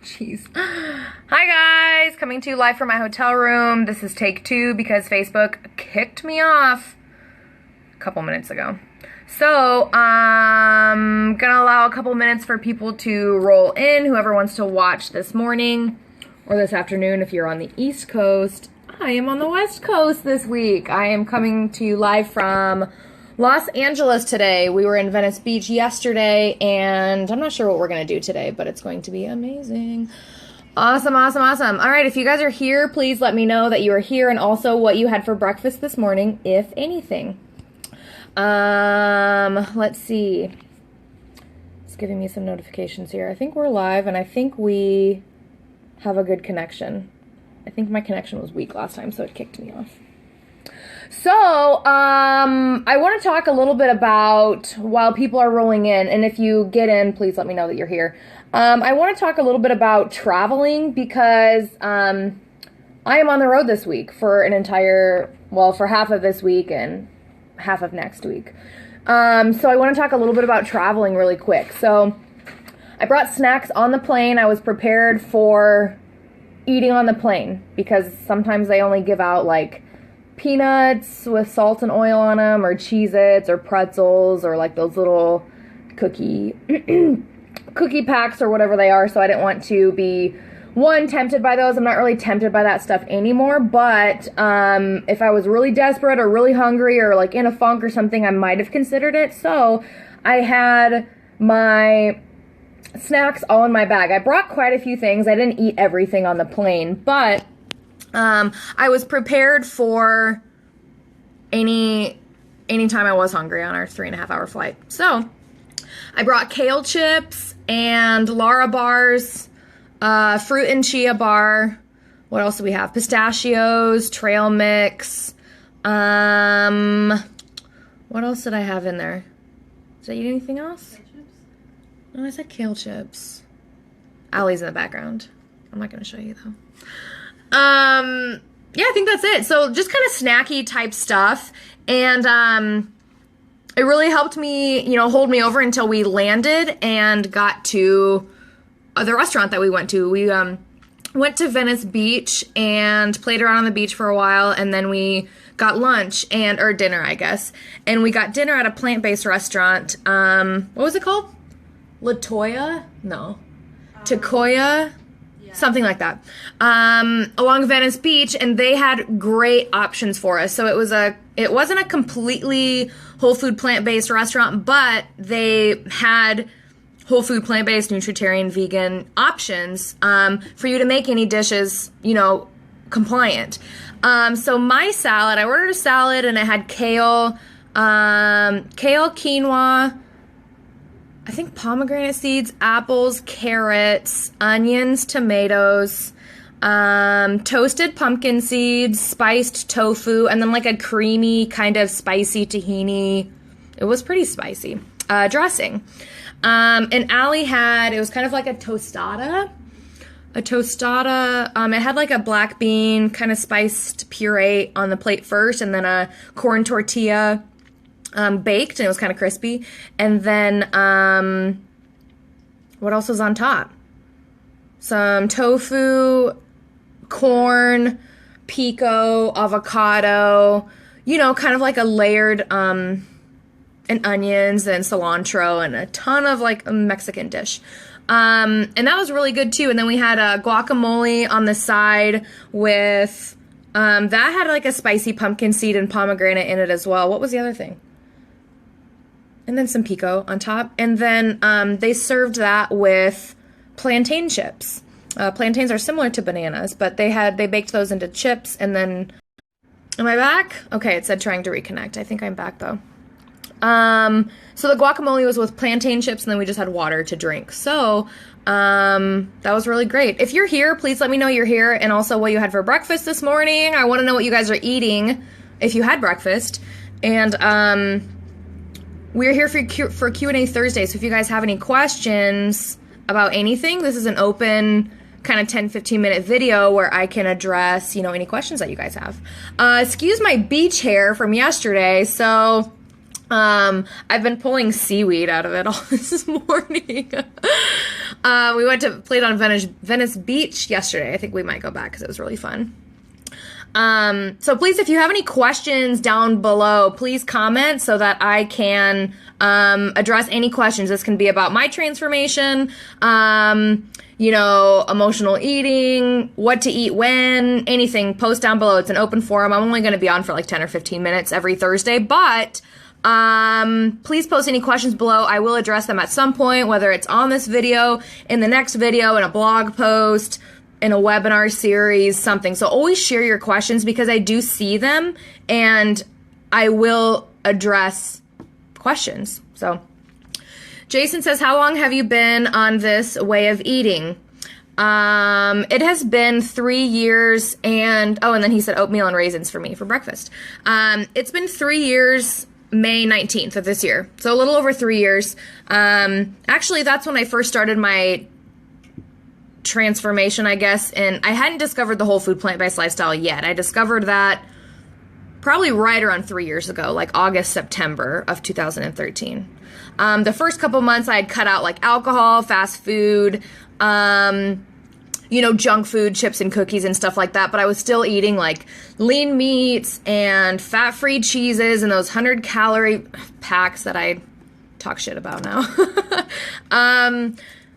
Jeez. Hi guys, coming to you live from my hotel room. This is take 2 because Facebook kicked me off a couple minutes ago. So, I'm gonna allow a couple minutes for people to roll in, whoever wants to watch this morning or this afternoon if you're on the East Coast. I am on the West Coast this week. I am coming to you live from Los Angeles today. We were in Venice Beach yesterday, and I'm not sure what we're going to do today, but it's going to be amazing. Awesome, awesome, awesome. All right, if you guys are here, please let me know that you are here and also what you had for breakfast this morning, if anything. Let's see. It's giving me some notifications here. I think we're live, and I think we have a good connection. I think my connection was weak last time, so it kicked me off. So, I want to talk a little bit about, while people are rolling in, and if you get in, please let me know that you're here. I want to talk a little bit about traveling because I am on the road this week for for half of this week and half of next week. So I want to talk a little bit about traveling really quick. So, I brought snacks on the plane. I was prepared for eating on the plane because sometimes they only give out like peanuts with salt and oil on them, or Cheez-Its, or pretzels, or like those little cookie packs or whatever they are. So I didn't want to be, tempted by those. I'm not really tempted by that stuff anymore, but if I was really desperate or really hungry or like in a funk or something, I might have considered it. So I had my snacks all in my bag. I brought quite a few things. I didn't eat everything on the plane, but I was prepared for any time I was hungry on our 3.5-hour flight. So I brought kale chips and Lara bars, fruit and chia bar. What else do we have? Pistachios, trail mix. What else did I have in there? Did I eat anything else? No, I said kale chips. Allie's in the background. I'm not going to show you though. Yeah, I think that's it. So just kind of snacky type stuff. And, it really helped me, hold me over until we landed and got to the restaurant that we went to. We, went to Venice Beach and played around on the beach for a while. And then we got lunch or dinner, I guess. And we got dinner at a plant-based restaurant. What was it called? Latoya? No. Takoya? Something like that, along Venice Beach, and they had great options for us. So it wasn't a completely whole food plant-based restaurant, but they had whole food plant-based, nutritarian, vegan options for you to make any dishes, compliant. So my salad, I ordered a salad, and it had kale, quinoa, I think pomegranate seeds, apples, carrots, onions, tomatoes, toasted pumpkin seeds, spiced tofu, and then like a creamy kind of spicy tahini. It was pretty spicy. Dressing. And Allie it was kind of like a tostada. It had like a black bean kind of spiced puree on the plate first, and then a corn tortilla baked, and it was kind of crispy. And then, what else was on top? Some tofu, corn, pico, avocado, kind of like a layered, and onions and cilantro and a ton of like a Mexican dish. And that was really good too. And then we had a guacamole on the side with, that had like a spicy pumpkin seed and pomegranate in it as well. What was the other thing? And then some pico on top. And then they served that with plantain chips. Plantains are similar to bananas, but they baked those into chips. And then, am I back? Okay, it said trying to reconnect. I think I'm back though. So the guacamole was with plantain chips, and then we just had water to drink. So that was really great. If you're here, please let me know you're here, and also what you had for breakfast this morning. I want to know what you guys are eating if you had breakfast. And we're here for Q&A Thursday, so if you guys have any questions about anything, this is an open kind of 10-15 minute video where I can address, any questions that you guys have. Excuse my beach hair from yesterday, so I've been pulling seaweed out of it all this morning. We played on Venice Beach yesterday. I think we might go back because it was really fun. So please, if you have any questions down below, please comment so that I can address any questions. This can be about my transformation, emotional eating, what to eat when, anything. Post down below. It's an open forum. I'm only going to be on for like 10 or 15 minutes every Thursday, but please post any questions below. I will address them at some point, whether it's on this video, in the next video, in a blog post, in a webinar series, something. So always share your questions because I do see them and I will address questions. So Jason says, how long have you been on this way of eating? It has been 3 years and then he said oatmeal and raisins for me for breakfast. It's been 3 years, May 19th of this year. So a little over 3 years. Actually, that's when I first started my transformation, I guess, and I hadn't discovered the whole food plant-based lifestyle yet. I discovered that probably right around 3 years ago, like August, September of 2013. The first couple months I had cut out like alcohol, fast food, junk food, chips and cookies and stuff like that, but I was still eating like lean meats and fat-free cheeses and those 100-calorie packs that I talk shit about now.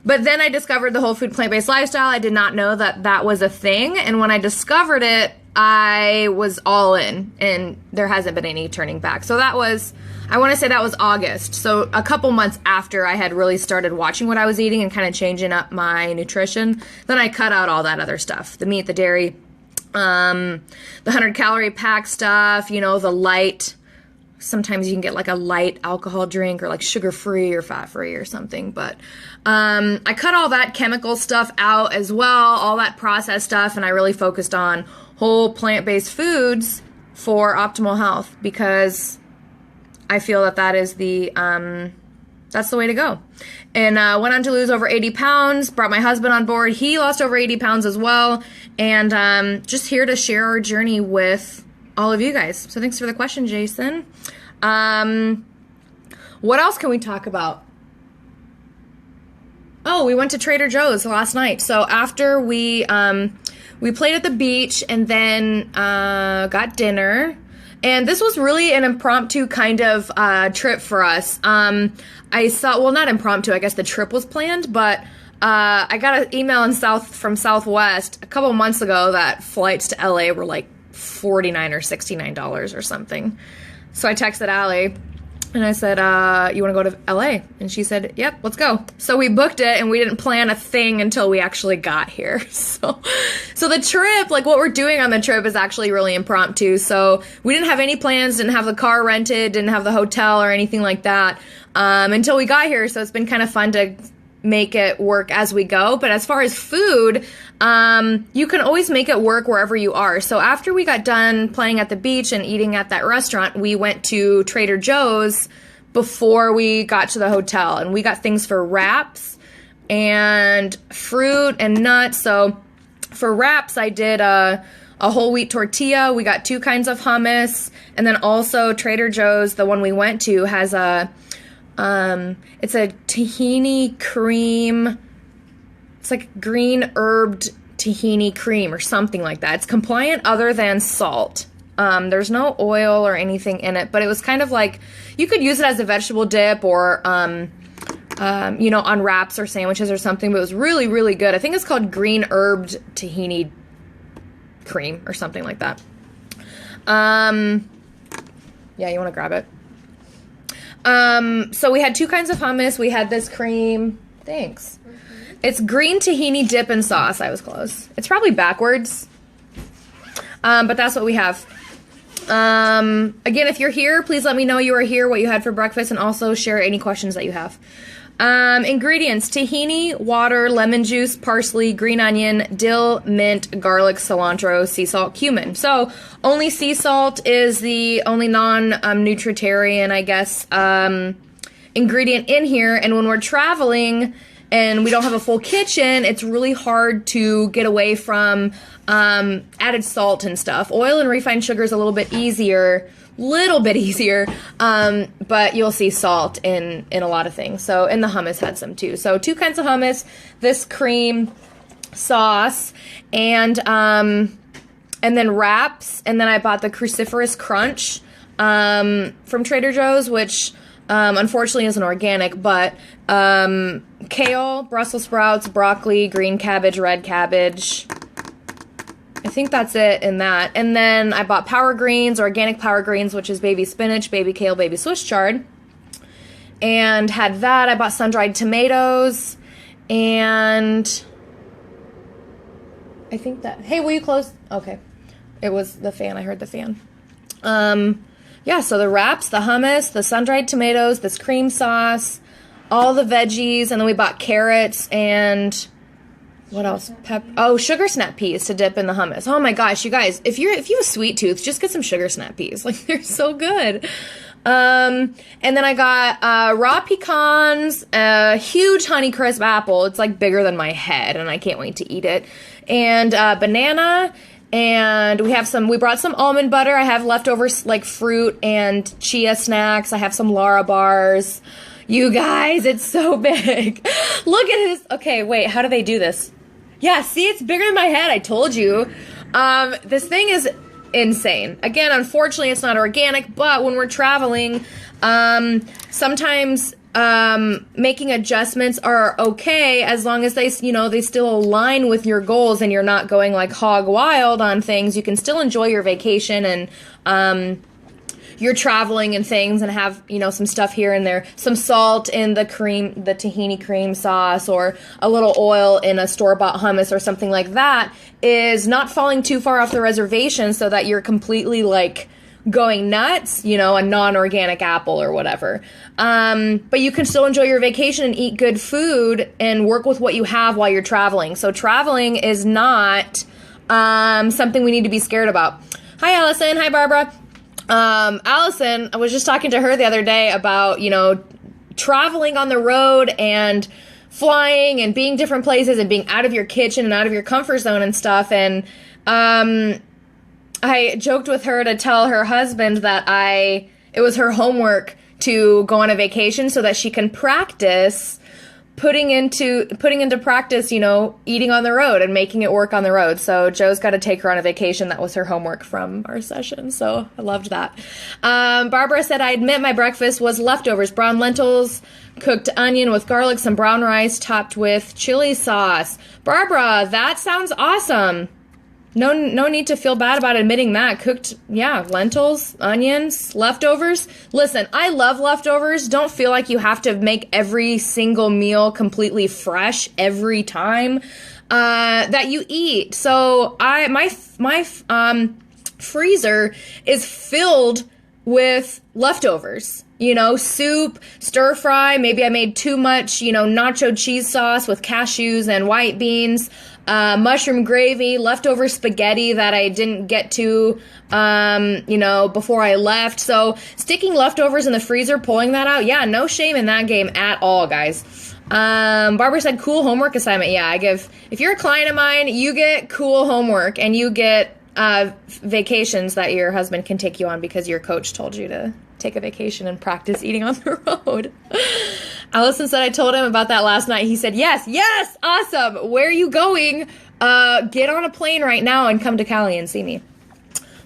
But then I discovered the whole food plant-based lifestyle. I did not know that that was a thing. And when I discovered it, I was all in and there hasn't been any turning back. So I want to say that was August. So a couple months after I had really started watching what I was eating and kind of changing up my nutrition, then I cut out all that other stuff. The meat, the dairy, the 100-calorie pack stuff, the light. Sometimes you can get like a light alcohol drink or like sugar-free or fat-free or something. But I cut all that chemical stuff out as well, all that processed stuff, and I really focused on whole plant-based foods for optimal health because I feel that is that's the way to go. And went on to lose over 80 pounds, brought my husband on board. He lost over 80 pounds as well. And just here to share our journey with all of you guys. So thanks for the question, Jason. What else can we talk about? Oh, we went to Trader Joe's last night. So after we played at the beach and then got dinner. And this was really an impromptu kind of trip for us. Not impromptu, I guess the trip was planned, but I got an email from Southwest a couple months ago that flights to LA were like $49 or $69 or something. So I texted Allie and I said, you want to go to LA? And she said, yep, let's go. So we booked it and we didn't plan a thing until we actually got here. So the trip, like what we're doing on the trip is actually really impromptu. So we didn't have any plans, didn't have the car rented, didn't have the hotel or anything like that until we got here. So it's been kind of fun to make it work as we go. But as far as food, you can always make it work wherever you are. So after we got done playing at the beach and eating at that restaurant, we went to Trader Joe's before we got to the hotel, and we got things for wraps and fruit and nuts. So for wraps, I did a whole wheat tortilla. We got 2 kinds of hummus, and then also Trader Joe's, the one we went to, has it's a tahini cream. It's like green herbed tahini cream or something like that. It's compliant other than salt. There's no oil or anything in it, but it was kind of like, you could use it as a vegetable dip or, on wraps or sandwiches or something, but it was really, really good. I think it's called green herbed tahini cream or something like that. Yeah, you want to grab it? So we had 2 kinds of hummus. We had this cream. Thanks. It's green tahini dip and sauce. I was close. It's probably backwards. But that's what we have. Again, if you're here, please let me know you are here, what you had for breakfast, and also share any questions that you have. Ingredients: tahini, water, lemon juice, parsley, green onion, dill, mint, garlic, cilantro, sea salt, cumin. So only sea salt is the only non-nutritarian, I guess, ingredient in here. And when we're traveling and we don't have a full kitchen, it's really hard to get away from added salt and stuff. Oil and refined sugar is a little bit easier, little bit easier, but you'll see salt in a lot of things. So, and the hummus had some too. So 2 kinds of hummus, this cream sauce, and then wraps, and then I bought the Cruciferous Crunch from Trader Joe's, which unfortunately isn't organic, but kale, Brussels sprouts, broccoli, green cabbage, red cabbage. I think that's it in that. And then I bought Power Greens, organic Power Greens, which is baby spinach, baby kale, baby Swiss chard. And had that. I bought sun-dried tomatoes. And I think that... Hey, will you close? Okay. It was the fan. I heard the fan. Yeah, so the wraps, the hummus, the sun-dried tomatoes, this cream sauce, all the veggies, and then we bought carrots and... What else? Sugar snap peas to dip in the hummus. Oh my gosh, you guys, if you have a sweet tooth, just get some sugar snap peas. Like, they're so good. And then I got raw pecans, a huge Honeycrisp apple. It's like bigger than my head, and I can't wait to eat it. And banana, and we brought some almond butter. I have leftovers like fruit and chia snacks. I have some Lara bars. You guys, it's so big. Look at this. Okay, wait, how do they do this? Yeah, see, it's bigger than my head. I told you. This thing is insane. Again, unfortunately, it's not organic, but when we're traveling, sometimes making adjustments are okay as long as they still align with your goals and you're not going like hog wild on things. You can still enjoy your vacation and you're traveling and things and have, some stuff here and there, some salt in the tahini cream sauce, or a little oil in a store-bought hummus or something like that, is not falling too far off the reservation so that you're completely like going nuts, a non-organic apple or whatever. But you can still enjoy your vacation and eat good food and work with what you have while you're traveling. So traveling is not something we need to be scared about. Hi, Allison. Hi, Barbara. Allison, I was just talking to her the other day about, traveling on the road and flying and being different places and being out of your kitchen and out of your comfort zone and stuff. And, I joked with her to tell her husband that it was her homework to go on a vacation so that she can practice putting into practice, eating on the road and making it work on the road. So Joe's got to take her on a vacation. That was her homework from our session. So I loved that. Barbara said, I admit my breakfast was leftovers, brown lentils, cooked onion with garlic, some brown rice topped with chili sauce. Barbara, that sounds awesome. No need to feel bad about admitting that. Cooked, lentils, onions, leftovers. Listen, I love leftovers. Don't feel like you have to make every single meal completely fresh every time that you eat. So my freezer is filled with leftovers. Soup, stir fry. Maybe I made too much, nacho cheese sauce with cashews and white beans. Mushroom gravy, leftover spaghetti that I didn't get to, before I left. So sticking leftovers in the freezer, pulling that out, no shame in that game at all, guys. Barbara said cool homework assignment. Yeah, if you're a client of mine, you get cool homework and you get vacations that your husband can take you on because your coach told you to take a vacation and practice eating on the road. Allison said I told him about that last night. He said, yes, awesome. Where are you going? Get on a plane right now and come to Cali and see me.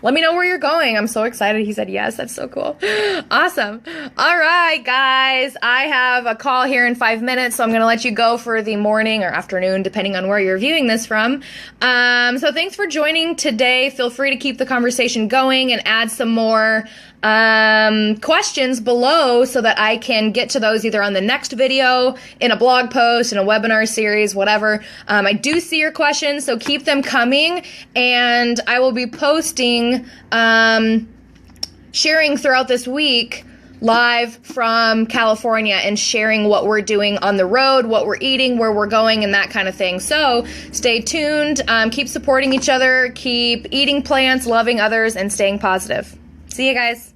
Let me know where you're going. I'm so excited. He said, yes, that's so cool. Awesome. All right, guys. I have a call here in 5 minutes, so I'm going to let you go for the morning or afternoon, depending on where you're viewing this from. So thanks for joining today. Feel free to keep the conversation going and add some more questions below so that I can get to those either on the next video, in a blog post, in a webinar series, whatever. I do see your questions, so keep them coming, and I will be posting, sharing throughout this week live from California and sharing what we're doing on the road, what we're eating, where we're going, and that kind of thing. So stay tuned, keep supporting each other, keep eating plants, loving others, and staying positive. See you guys.